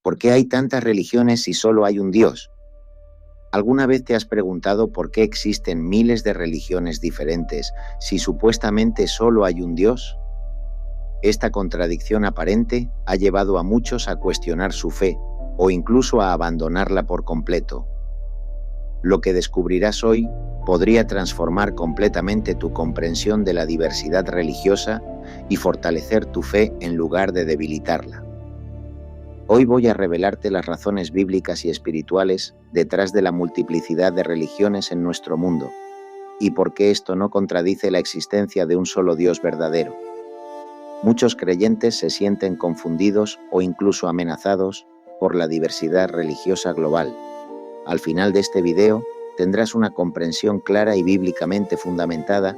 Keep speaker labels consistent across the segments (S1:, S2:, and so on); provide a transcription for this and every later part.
S1: ¿Por qué hay tantas religiones si solo hay un Dios? ¿Alguna vez te has preguntado por qué existen miles de religiones diferentes si supuestamente solo hay un Dios? Esta contradicción aparente ha llevado a muchos a cuestionar su fe o incluso a abandonarla por completo. Lo que descubrirás hoy podría transformar completamente tu comprensión de la diversidad religiosa y fortalecer tu fe en lugar de debilitarla. Hoy voy a revelarte las razones bíblicas y espirituales detrás de la multiplicidad de religiones en nuestro mundo y por qué esto no contradice la existencia de un solo Dios verdadero. Muchos creyentes se sienten confundidos o incluso amenazados por la diversidad religiosa global. Al final de este video tendrás una comprensión clara y bíblicamente fundamentada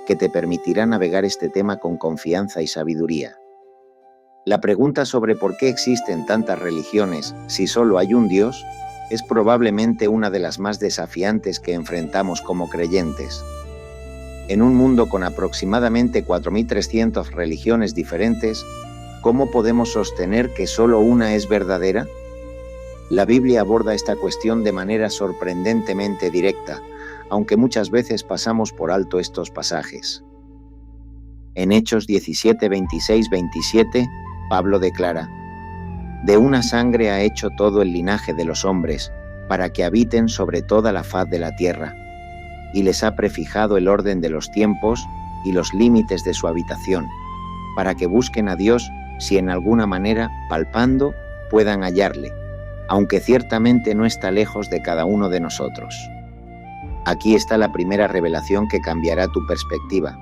S1: que te permitirá navegar este tema con confianza y sabiduría. La pregunta sobre por qué existen tantas religiones si solo hay un Dios es probablemente una de las más desafiantes que enfrentamos como creyentes. En un mundo con aproximadamente 4.300 religiones diferentes, ¿cómo podemos sostener que solo una es verdadera? La Biblia aborda esta cuestión de manera sorprendentemente directa, aunque muchas veces pasamos por alto estos pasajes. En Hechos 17, 26, 27, Pablo declara: «De una sangre ha hecho todo el linaje de los hombres, para que habiten sobre toda la faz de la tierra, y les ha prefijado el orden de los tiempos y los límites de su habitación, para que busquen a Dios si en alguna manera, palpando, puedan hallarle, aunque ciertamente no está lejos de cada uno de nosotros». Aquí está la primera revelación que cambiará tu perspectiva.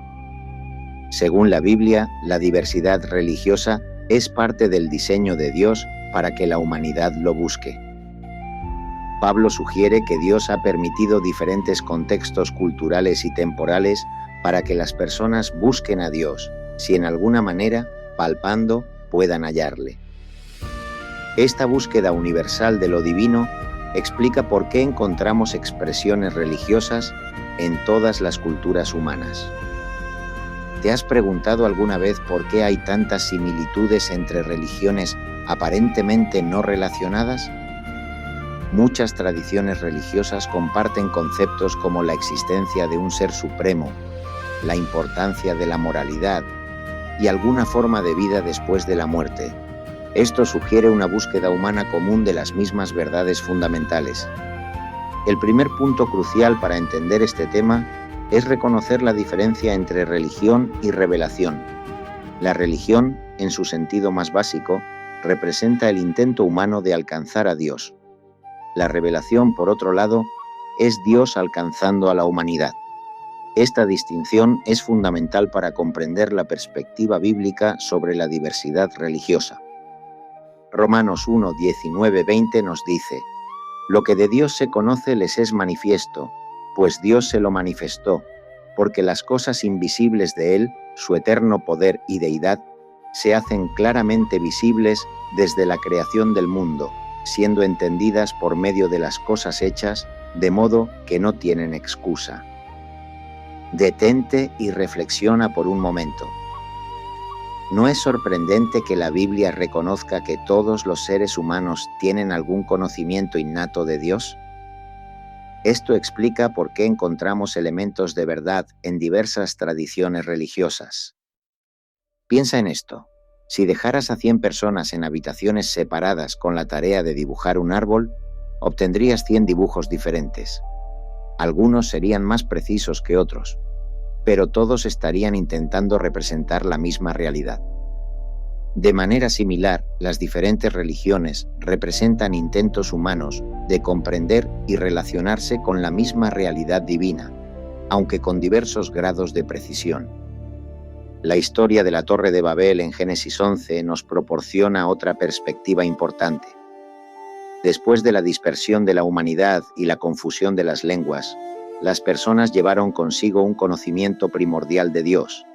S1: Según la Biblia, la diversidad religiosa es parte del diseño de Dios para que la humanidad lo busque. Pablo sugiere que Dios ha permitido diferentes contextos culturales y temporales para que las personas busquen a Dios, si en alguna manera, palpando, puedan hallarle. Esta búsqueda universal de lo divino explica por qué encontramos expresiones religiosas en todas las culturas humanas. ¿Te has preguntado alguna vez por qué hay tantas similitudes entre religiones aparentemente no relacionadas? Muchas tradiciones religiosas comparten conceptos como la existencia de un ser supremo, la importancia de la moralidad y alguna forma de vida después de la muerte. Esto sugiere una búsqueda humana común de las mismas verdades fundamentales. El primer punto crucial para entender este tema es reconocer la diferencia entre religión y revelación. La religión, en su sentido más básico, representa el intento humano de alcanzar a Dios. La revelación, por otro lado, es Dios alcanzando a la humanidad. Esta distinción es fundamental para comprender la perspectiva bíblica sobre la diversidad religiosa. Romanos 1, 19, 20 nos dice: «Lo que de Dios se conoce les es manifiesto, pues Dios se lo manifestó, porque las cosas invisibles de Él, su eterno poder y deidad, se hacen claramente visibles desde la creación del mundo, siendo entendidas por medio de las cosas hechas, de modo que no tienen excusa». Detente y reflexiona por un momento. ¿No es sorprendente que la Biblia reconozca que todos los seres humanos tienen algún conocimiento innato de Dios? Esto explica por qué encontramos elementos de verdad en diversas tradiciones religiosas. Piensa en esto. Si dejaras a 100 personas en habitaciones separadas con la tarea de dibujar un árbol, obtendrías 100 dibujos diferentes. Algunos serían más precisos que otros, pero todos estarían intentando representar la misma realidad. De manera similar, las diferentes religiones representan intentos humanos de comprender y relacionarse con la misma realidad divina, aunque con diversos grados de precisión. La historia de la Torre de Babel en Génesis 11 nos proporciona otra perspectiva importante. Después de la dispersión de la humanidad y la confusión de las lenguas, las personas llevaron consigo un conocimiento primordial de Dios,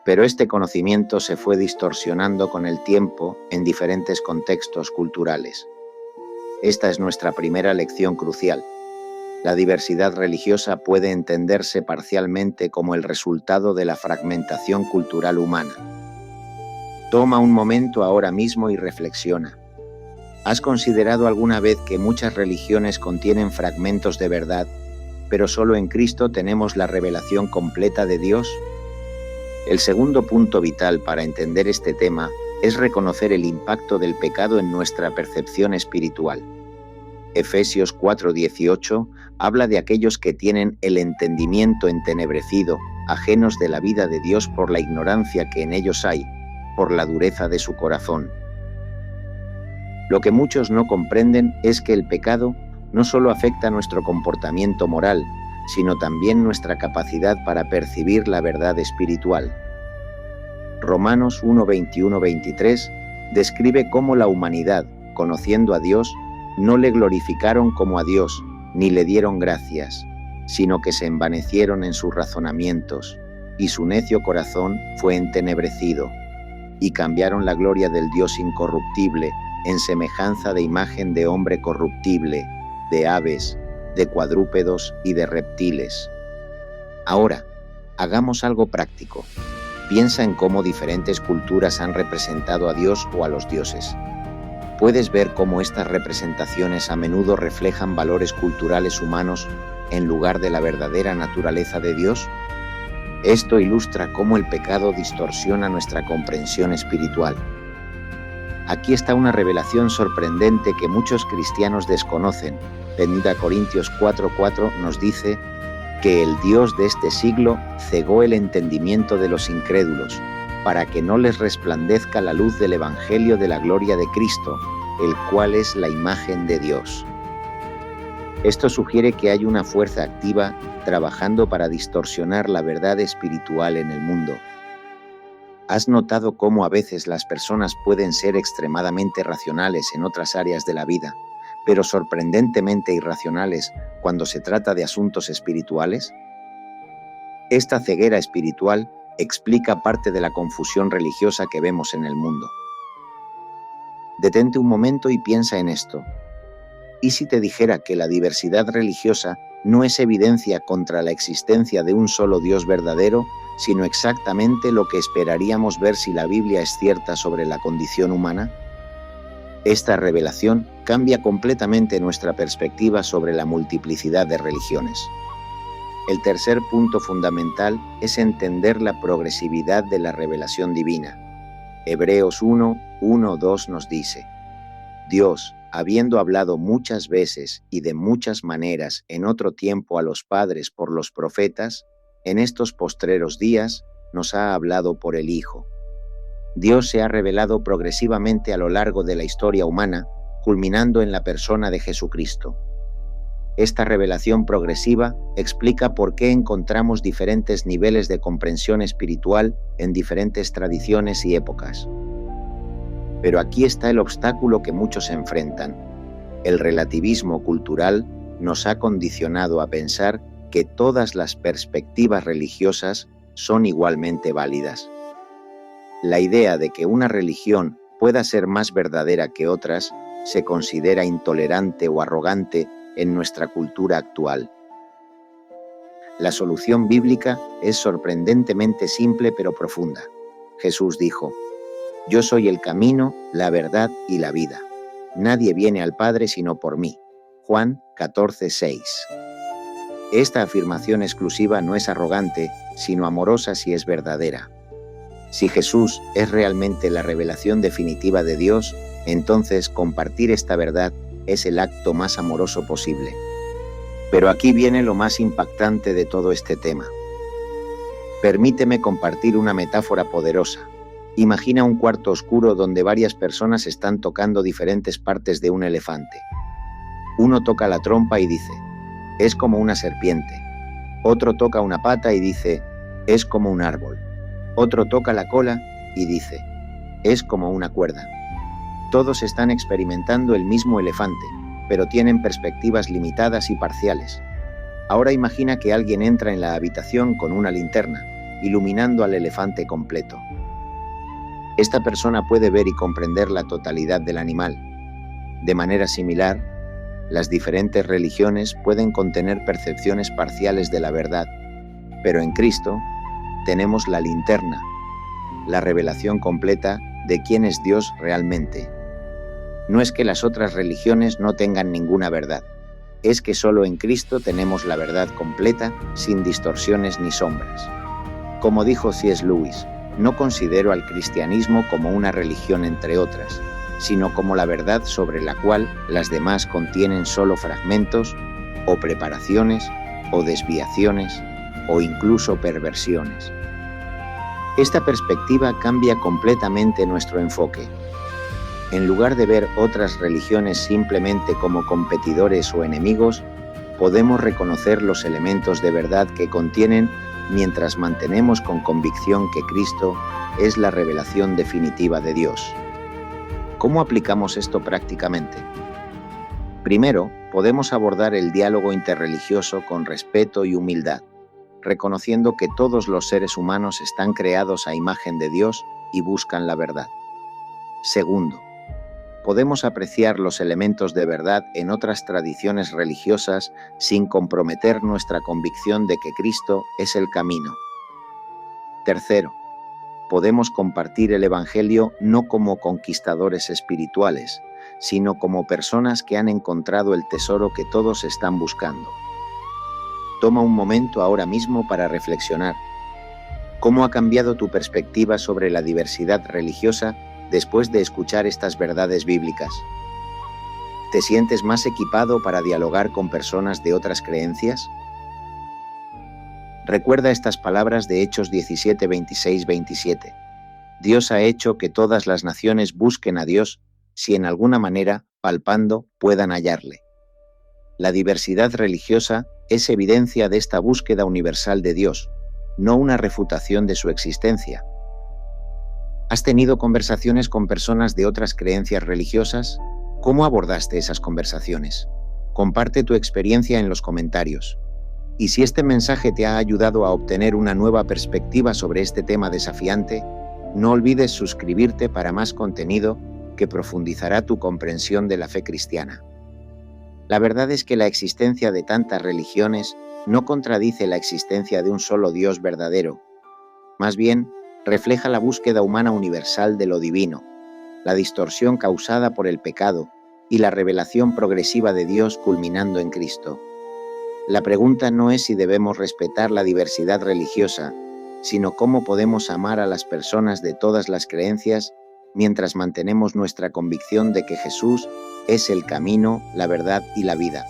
S1: pero este conocimiento se fue distorsionando con el tiempo en diferentes contextos culturales. Esta es nuestra primera lección crucial. La diversidad religiosa puede entenderse parcialmente como el resultado de la fragmentación cultural humana. Toma un momento ahora mismo y reflexiona. ¿Has considerado alguna vez que muchas religiones contienen fragmentos de verdad, pero solo en Cristo tenemos la revelación completa de Dios? El segundo punto vital para entender este tema es reconocer el impacto del pecado en nuestra percepción espiritual. Efesios 4:18 habla de aquellos que tienen el entendimiento entenebrecido, ajenos de la vida de Dios por la ignorancia que en ellos hay, por la dureza de su corazón. Lo que muchos no comprenden es que el pecado no solo afecta nuestro comportamiento moral, sino también nuestra capacidad para percibir la verdad espiritual. Romanos 1:21-23 describe cómo la humanidad, conociendo a Dios, no le glorificaron como a Dios, ni le dieron gracias, sino que se envanecieron en sus razonamientos, y su necio corazón fue entenebrecido, y cambiaron la gloria del Dios incorruptible en semejanza de imagen de hombre corruptible, de aves, de cuadrúpedos y de reptiles. Ahora, hagamos algo práctico. Piensa en cómo diferentes culturas han representado a Dios o a los dioses. ¿Puedes ver cómo estas representaciones a menudo reflejan valores culturales humanos en lugar de la verdadera naturaleza de Dios? Esto ilustra cómo el pecado distorsiona nuestra comprensión espiritual. Aquí está una revelación sorprendente que muchos cristianos desconocen. 2 Corintios 4:4 nos dice que el Dios de este siglo cegó el entendimiento de los incrédulos, para que no les resplandezca la luz del Evangelio de la gloria de Cristo, el cual es la imagen de Dios. Esto sugiere que hay una fuerza activa trabajando para distorsionar la verdad espiritual en el mundo. ¿Has notado cómo a veces las personas pueden ser extremadamente racionales en otras áreas de la vida, pero sorprendentemente irracionales cuando se trata de asuntos espirituales? Esta ceguera espiritual explica parte de la confusión religiosa que vemos en el mundo. Detente un momento y piensa en esto. ¿Y si te dijera que la diversidad religiosa no es evidencia contra la existencia de un solo Dios verdadero, sino exactamente lo que esperaríamos ver si la Biblia es cierta sobre la condición humana? Esta revelación cambia completamente nuestra perspectiva sobre la multiplicidad de religiones. El tercer punto fundamental es entender la progresividad de la revelación divina. Hebreos 1:1-2 nos dice: Dios, habiendo hablado muchas veces y de muchas maneras en otro tiempo a los padres por los profetas, en estos postreros días nos ha hablado por el Hijo. Dios se ha revelado progresivamente a lo largo de la historia humana, culminando en la persona de Jesucristo. Esta revelación progresiva explica por qué encontramos diferentes niveles de comprensión espiritual en diferentes tradiciones y épocas. Pero aquí está el obstáculo que muchos enfrentan. El relativismo cultural nos ha condicionado a pensar que todas las perspectivas religiosas son igualmente válidas. La idea de que una religión pueda ser más verdadera que otras se considera intolerante o arrogante en nuestra cultura actual. La solución bíblica es sorprendentemente simple pero profunda. Jesús dijo: Yo soy el camino, la verdad y la vida. Nadie viene al Padre sino por mí. Juan 14:6. Esta afirmación exclusiva no es arrogante, sino amorosa si es verdadera. Si Jesús es realmente la revelación definitiva de Dios, entonces compartir esta verdad es el acto más amoroso posible. Pero aquí viene lo más impactante de todo este tema. Permíteme compartir una metáfora poderosa. Imagina un cuarto oscuro donde varias personas están tocando diferentes partes de un elefante. Uno toca la trompa y dice: es como una serpiente. Otro toca una pata y dice: es como un árbol. Otro toca la cola y dice: es como una cuerda. Todos están experimentando el mismo elefante, pero tienen perspectivas limitadas y parciales. Ahora imagina que alguien entra en la habitación con una linterna, iluminando al elefante completo. Esta persona puede ver y comprender la totalidad del animal. De manera similar, las diferentes religiones pueden contener percepciones parciales de la verdad, pero en Cristo tenemos la linterna, la revelación completa de quién es Dios realmente. No es que las otras religiones no tengan ninguna verdad, es que solo en Cristo tenemos la verdad completa, sin distorsiones ni sombras. Como dijo C.S. Lewis, no considero al cristianismo como una religión entre otras, sino como la verdad sobre la cual las demás contienen solo fragmentos, o preparaciones, o desviaciones, o incluso perversiones. Esta perspectiva cambia completamente nuestro enfoque. En lugar de ver otras religiones simplemente como competidores o enemigos, podemos reconocer los elementos de verdad que contienen mientras mantenemos con convicción que Cristo es la revelación definitiva de Dios. ¿Cómo aplicamos esto prácticamente? Primero, podemos abordar el diálogo interreligioso con respeto y humildad, reconociendo que todos los seres humanos están creados a imagen de Dios y buscan la verdad. Segundo, podemos apreciar los elementos de verdad en otras tradiciones religiosas sin comprometer nuestra convicción de que Cristo es el camino. Tercero, podemos compartir el Evangelio no como conquistadores espirituales, sino como personas que han encontrado el tesoro que todos están buscando. Toma un momento ahora mismo para reflexionar. ¿Cómo ha cambiado tu perspectiva sobre la diversidad religiosa después de escuchar estas verdades bíblicas? ¿Te sientes más equipado para dialogar con personas de otras creencias? Recuerda estas palabras de Hechos 17, 26, 27. Dios ha hecho que todas las naciones busquen a Dios, si en alguna manera, palpando, puedan hallarle. La diversidad religiosa es evidencia de esta búsqueda universal de Dios, no una refutación de su existencia. ¿Has tenido conversaciones con personas de otras creencias religiosas? ¿Cómo abordaste esas conversaciones? Comparte tu experiencia en los comentarios. Y si este mensaje te ha ayudado a obtener una nueva perspectiva sobre este tema desafiante, no olvides suscribirte para más contenido que profundizará tu comprensión de la fe cristiana. La verdad es que la existencia de tantas religiones no contradice la existencia de un solo Dios verdadero. Más bien, refleja la búsqueda humana universal de lo divino, la distorsión causada por el pecado y la revelación progresiva de Dios culminando en Cristo. La pregunta no es si debemos respetar la diversidad religiosa, sino cómo podemos amar a las personas de todas las creencias mientras mantenemos nuestra convicción de que Jesús es el camino, la verdad y la vida.